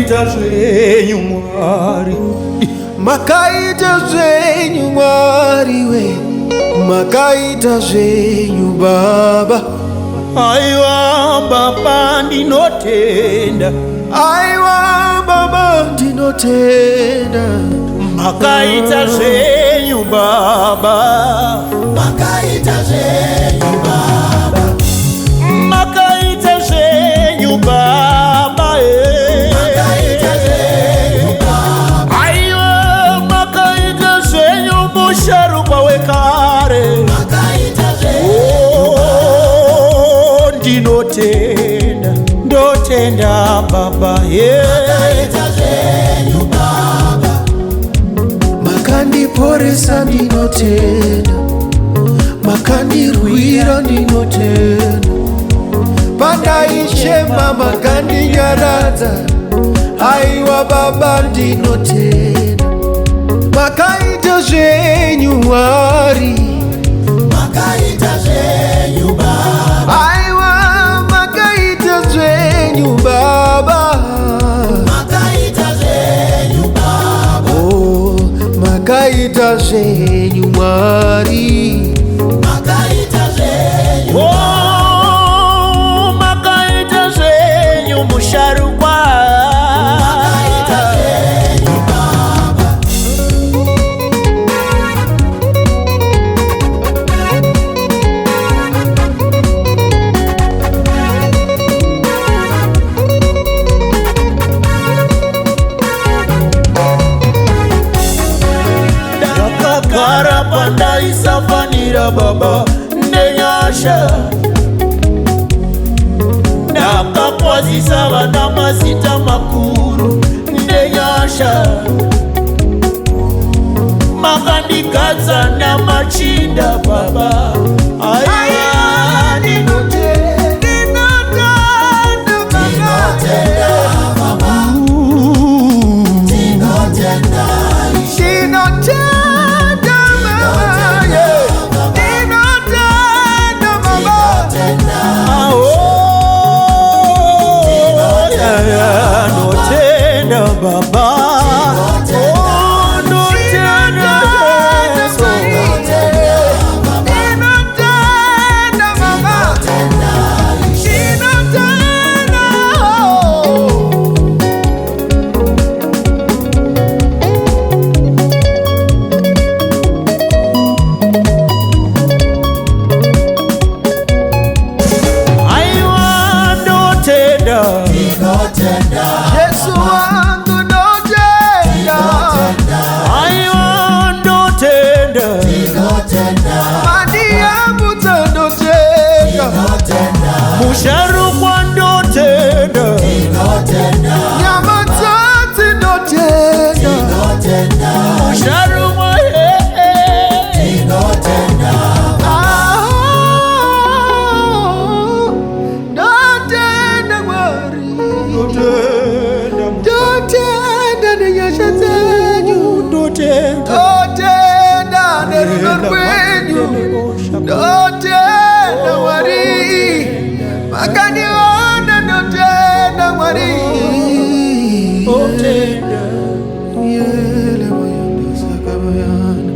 makaita zvenyu Mwari, makaita zvenyu Mwari we, makaita zvenyu Baba. aiwa Baba ndinotenda, aiwa Baba ndinotenda, makaita zvenyu Baba, makaita zvenyu Baba, makaita zvenyu Baba, makaita zvenyu Baba, aiwa makaita zvenyu musharukwa wekare, makaita zvenyu ndinotenda, ndotenda Baba, makaita zvenyu Baba, makandiporesa ndinotenda, makandirwira ndinotenda, pandaichema makandinyaradza, aiwa Baba ndinotenda, makaita zvenyu Mwari, makaita zvenyu Baba, aiwa makaita zvenyu Baba, makaita zvenyu Baba, oh makaita zvenyu Mwari, makaita zvenyu oh, makaita zvenyu musharukwa, makaita zvenyu Baba, ndakagara pandaisafanira Baba ndenyasha, ndakakwazisa vana mazita makuru ndenyasha, makandigadza namachinda Baba, aiwa ndinotenda Baba, ndinotenda Baba, oh, notenda Yesu, ndinotenda Baba, ndinotenda aiwa notenda, Yesu wangu notenda, aiwa notenda, mani yangu notenda, musharukwa notenda, nyama zote notenda, musharukwa notenda Mwari, notenda, notenda nenyasha zenyu, notenda, notenda nerudo rwenyu, notenda Mwari, makaniona notenda Mwari, notenda. yele bayanda sakabayana.